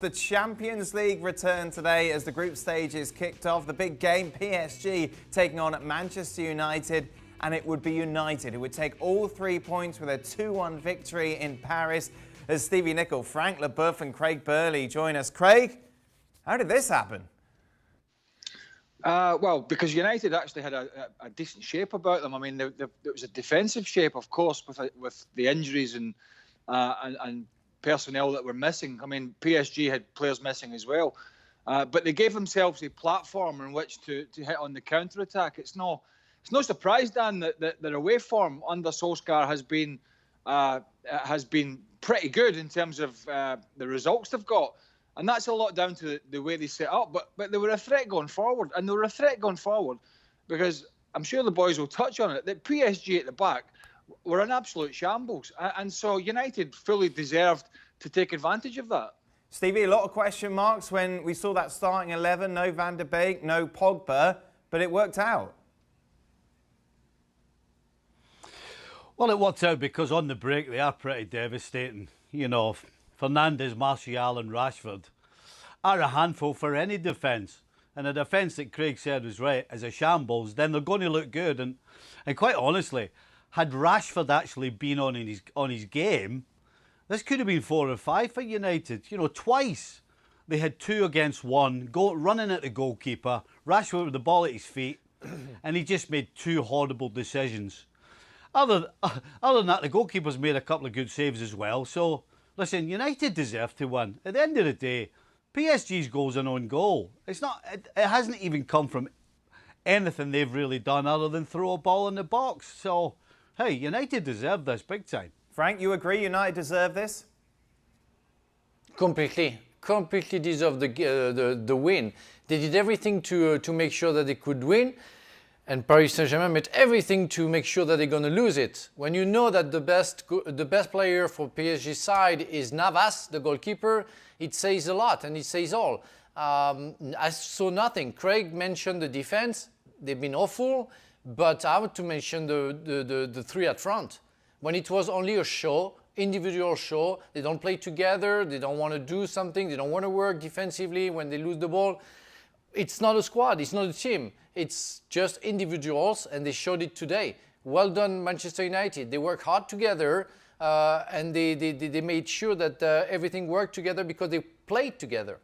The Champions League returned today as the group stage is kicked off. The big game, PSG taking on Manchester United, and it would be United who would take all 3 points with a 2-1 victory in Paris. As Stevie Nicol, Frank Leboeuf and Craig Burley join us. Craig, how did this happen? Well, because United actually had a decent shape about them. I mean, there was a defensive shape, of course, with the injuries and personnel that were missing. I mean, PSG had players missing as well. But they gave themselves a platform in which to hit on the counter-attack. It's no surprise, Dan, that their away form under Solskjaer has been pretty good in terms of the results they've got. And that's a lot down to the way they set up. But they were a threat going forward. And they were a threat going forward because I'm sure the boys will touch on it, that PSG at the back were an absolute shambles. And so United fully deserved to take advantage of that. Stevie, a lot of question marks when we saw that starting 11. No Van der Beek, no Pogba, but it worked out. Well, it worked out because on the break they are pretty devastating. You know, Fernandes, Martial and Rashford are a handful for any defence. And a defence that Craig said was right is a shambles, then they're going to look good. And quite honestly, had Rashford actually been on his game, this could have been 4 or 5 for United. You know, twice they had 2 against 1, running at the goalkeeper, Rashford with the ball at his feet, and he just made 2 horrible decisions. Other than that, the goalkeeper's made a couple of good saves as well. So, listen, United deserve to win. At the end of the day, PSG's goal's an own goal. It hasn't even come from anything they've really done other than throw a ball in the box. So, hey, United deserve this big time. Frank, you agree United deserve this? Completely deserve the win. They did everything to make sure that they could win, and Paris Saint-Germain made everything to make sure that they're going to lose it. When you know that the best player for PSG side is Navas, the goalkeeper, it says a lot and it says all. I saw nothing. Craig mentioned the defense; they've been awful. But I want to mention the 3 at front. When it was only a show, individual show, they don't play together, they don't want to do something, they don't want to work defensively when they lose the ball. It's not a squad, it's not a team. It's just individuals, and they showed it today. Well done, Manchester United. They work hard together, and they made sure that everything worked together because they played together.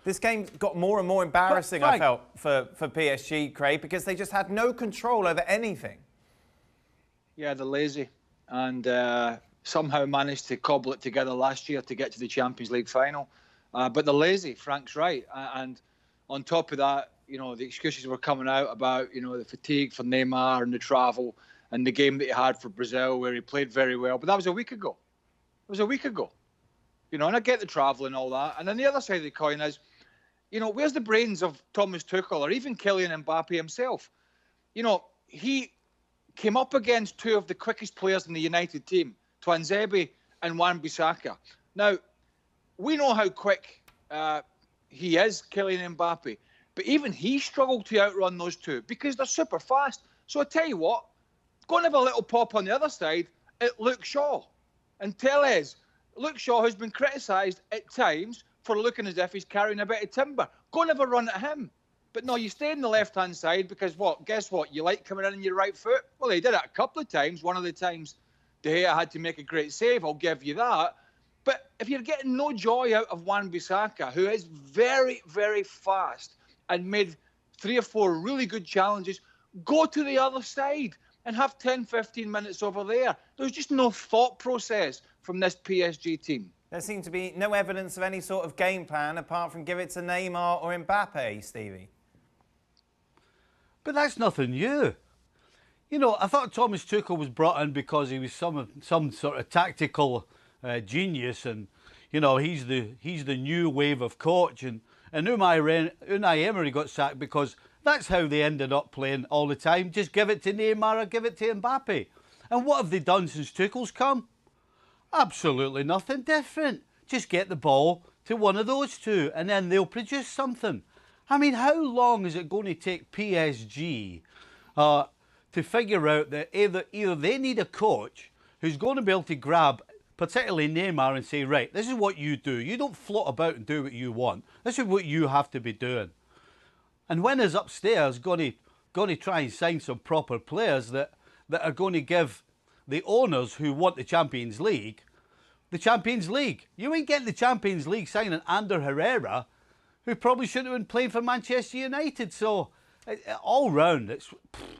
This game got more and more embarrassing, I felt, for PSG, Craig, because they just had no control over anything. Yeah, they're lazy. And somehow managed to cobble it together last year to get to the Champions League final. But they're lazy, Frank's right. And on top of that, you know, the excuses were coming out about, you know, the fatigue for Neymar and the travel and the game that he had for Brazil where he played very well. But that was a week ago. It was a week ago. You know, and I get the travel and all that. And then the other side of the coin is, you know, where's the brains of Thomas Tuchel or even Kylian Mbappe himself? You know, he came up against 2 of the quickest players in the United team, Tuanzebe and Wan-Bissaka. Now, we know how quick he is, Kylian Mbappe, but even he struggled to outrun those 2 because they're super fast. So I tell you what, go and have a little pop on the other side at Luke Shaw. And Tellez, Luke Shaw has been criticised at times for looking as if he's carrying a bit of timber. Go and have a run at him. But no, you stay on the left-hand side because what? Guess what? You like coming in on your right foot? Well, he did it a couple of times. One of the times De Gea had to make a great save. I'll give you that. But if you're getting no joy out of Wan-Bissaka, who is very, very fast and made 3 or 4 really good challenges, go to the other side and have 10, 15 minutes over there. There's just no thought process from this PSG team. There seemed to be no evidence of any sort of game plan apart from give it to Neymar or Mbappe, Stevie. But that's nothing new. You know, I thought Thomas Tuchel was brought in because he was some sort of tactical genius, and you know he's the new wave of coach. And Unai Emery got sacked because that's how they ended up playing all the time. Just give it to Neymar or give it to Mbappe. And what have they done since Tuchel's come? Absolutely nothing different. Just get the ball to one of those 2 and then they'll produce something. I mean, how long is it going to take PSG to figure out that either they need a coach who's going to be able to grab particularly Neymar, and say, right, this is what you do. You don't float about and do what you want. This is what you have to be doing. And when is upstairs going to try and sign some proper players that are going to give the owners who want the Champions League the Champions League? You ain't getting the Champions League signing Ander Herrera, who probably shouldn't have been playing for Manchester United. So all round, it's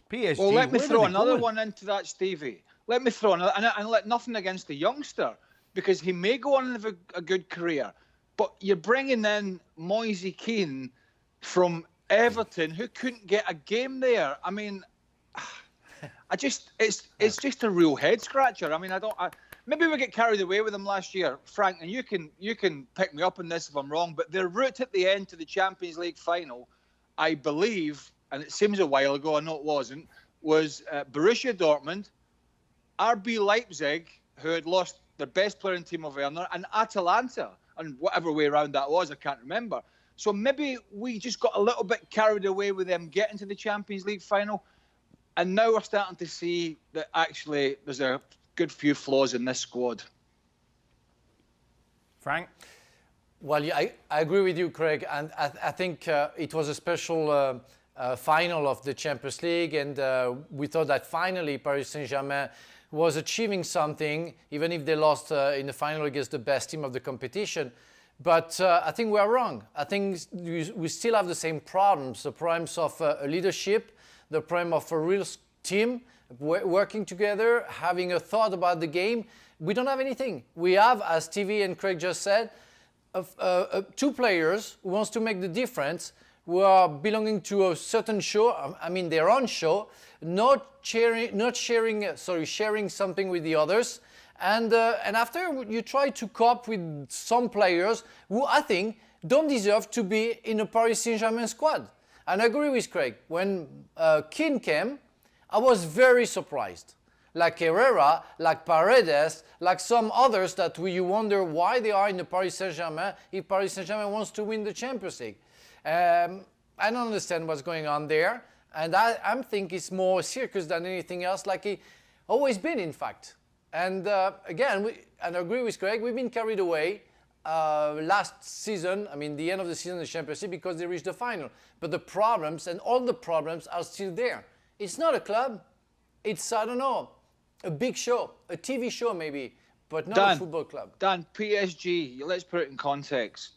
PSG. Well, let me throw another one into that, Stevie. Let me throw another, and let nothing against the youngster, because he may go on and have a good career. But you're bringing in Moise Kean from Everton, who couldn't get a game there. I mean, it's just a real head scratcher. I mean, maybe we get carried away with them last year, Frank, and you can pick me up on this if I'm wrong. But their route at the end to the Champions League final, I believe, and it seems a while ago, I know it wasn't, was Borussia Dortmund, RB Leipzig, who had lost their best player in Timo Werner, and Atalanta, and whatever way around that was, I can't remember. So maybe we just got a little bit carried away with them getting to the Champions League final, and now we're starting to see that actually there's a good few flaws in this squad. Frank? Well, yeah, I agree with you, Craig, and I think it was a special final of the Champions League, and we thought that finally Paris Saint-Germain was achieving something, even if they lost in the final against the best team of the competition. But I think we are wrong. I think we still have the same problems, the problems of leadership, the problem of a real team working together, having a thought about the game. We don't have anything. We have, as Stevie and Craig just said, two players who wants to make the difference, who are belonging to a certain show, I mean their own show, sharing something with the others. And after you try to cope with some players who I think don't deserve to be in a Paris Saint-Germain squad. And I agree with Craig. When Kean came, I was very surprised. Like Herrera, like Paredes, like some others that you wonder why they are in the Paris Saint-Germain if Paris Saint-Germain wants to win the Champions League. I don't understand what's going on there. And I think it's more circus than anything else, like it always been, in fact. And again, and I agree with Craig, we've been carried away last season, I mean the end of the season in the Champions League, because they reached the final. But the problems and all the problems are still there. It's not a club. It's, I don't know, a big show, a TV show maybe, but not a football club. Dan, PSG, let's put it in context.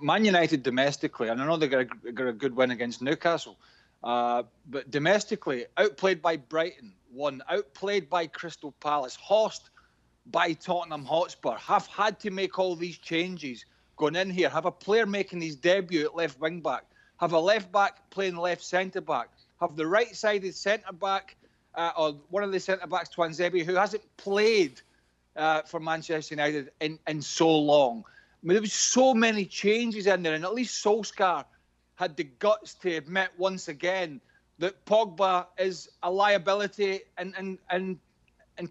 Man United domestically, and I know they got a good win against Newcastle, but domestically, outplayed by Brighton, won, outplayed by Crystal Palace, horsed by Tottenham Hotspur, have had to make all these changes going in here, have a player making his debut at left wing back, have a left back playing left centre back, have the right-sided centre back, or one of the centre backs, Twanzebe, who hasn't played for Manchester United in so long. I mean, there was so many changes in there, and at least Solskjaer had the guts to admit once again that Pogba is a liability in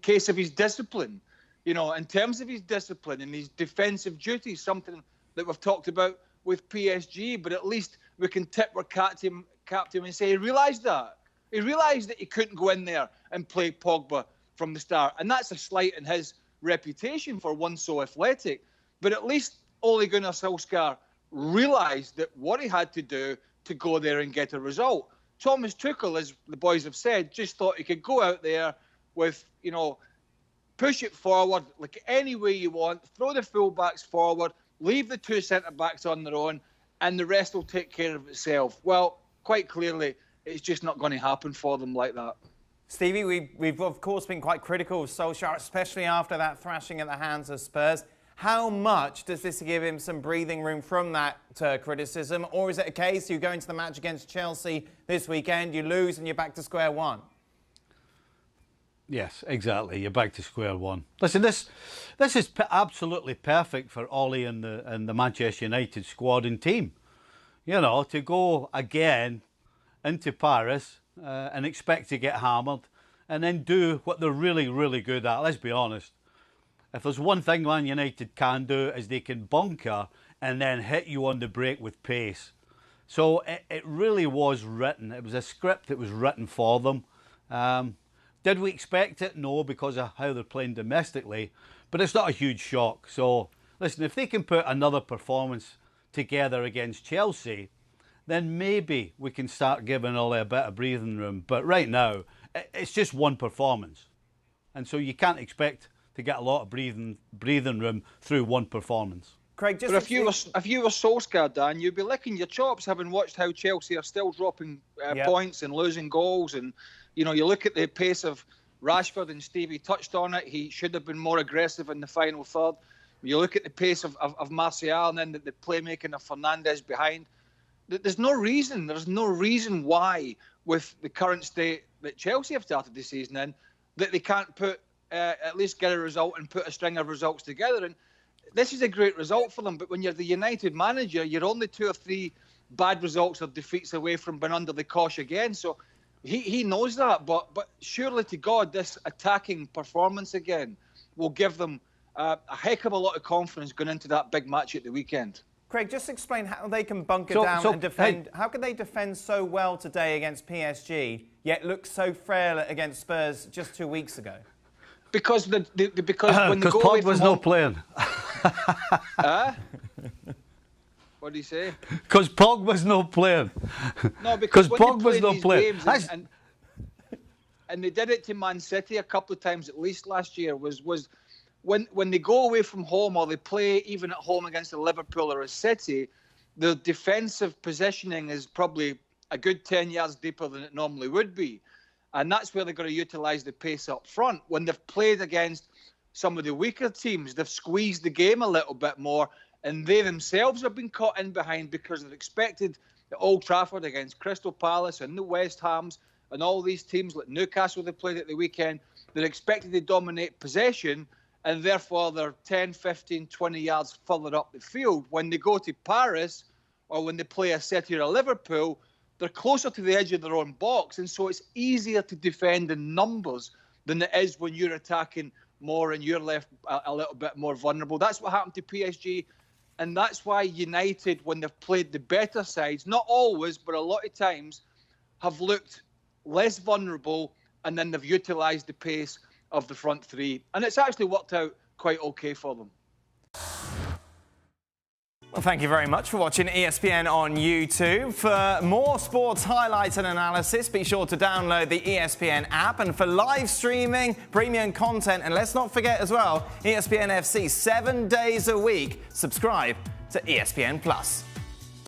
case of his discipline. You know, in terms of his discipline and his defensive duties, something that we've talked about with PSG, but at least we can tip our cap to him and say he realised that. He realised that he couldn't go in there and play Pogba from the start. And that's a slight in his reputation for one so athletic. But at least Ole Gunnar Solskjaer realised that what he had to do to go there and get a result. Thomas Tuchel, as the boys have said, just thought he could go out there with, you know, push it forward like any way you want, throw the full-backs forward, leave the two centre-backs on their own, and the rest will take care of itself. Well, quite clearly, it's just not going to happen for them like that. Stevie, we've of course been quite critical of Solskjaer, especially after that thrashing at the hands of Spurs. How much does this give him some breathing room from that criticism? Or is it a case you go into the match against Chelsea this weekend, you lose and you're back to square one? Yes, exactly. You're back to square one. Listen, this is absolutely perfect for Ollie and the Manchester United squad and team. You know, to go again into Paris and expect to get hammered and then do what they're really, really good at. Let's be honest. If there's one thing Man United can do is they can bunker and then hit you on the break with pace. So it really was written. It was a script that was written for them. Did we expect it? No, because of how they're playing domestically. but it's not a huge shock. So, listen, if they can put another performance together against Chelsea, then maybe we can start giving Ole a bit of breathing room. But right now, it's just one performance. And so you can't expect to get a lot of breathing room through one performance. Craig, just but if you were Solskjaer, Dan, you'd be licking your chops having watched how Chelsea are still dropping points and losing goals. And, you know, you look at the pace of Rashford, and Stevie touched on it. He should have been more aggressive in the final third. You look at the pace of Martial, and then the playmaking of Fernandes behind. There's no reason why, with the current state that Chelsea have started the season in, that they can't at least get a result and put a string of results together. And this is a great result for them, but when you're the United manager, you're only 2 or 3 bad results or defeats away from being under the cosh again. So he knows that, but surely to God, this attacking performance again will give them a heck of a lot of confidence going into that big match at the weekend. Craig, just explain how they can bunker down and defend. How can they defend so well today against PSG, yet look so frail against Spurs just 2 weeks ago? Because when they go away Pogba's from home, not playing. What do you say? Because Pogba's not playing. No, because Pogba's not playing. And they did it to Man City a couple of times at least last year. Was when they go away from home, or they play even at home against a Liverpool or a City, the defensive positioning is probably a good 10 yards deeper than it normally would be. And that's where they're going to utilise the pace up front. When they've played against some of the weaker teams, they've squeezed the game a little bit more, and they themselves have been caught in behind because they're expected at Old Trafford against Crystal Palace and the West Hams and all these teams like Newcastle they played at the weekend. They're expected to dominate possession, and therefore they're 10, 15, 20 yards further up the field. When they go to Paris, or when they play a City or a Liverpool, they're closer to the edge of their own box, and so it's easier to defend in numbers than it is when you're attacking more and you're left a little bit more vulnerable. That's what happened to PSG, and that's why United, when they've played the better sides, not always, but a lot of times, have looked less vulnerable, and then they've utilised the pace of the front three, and it's actually worked out quite okay for them. Well, thank you very much for watching ESPN on YouTube. For more sports highlights and analysis, be sure to download the ESPN app. And for live streaming, premium content, and let's not forget as well, ESPN FC 7 days a week. Subscribe to ESPN+.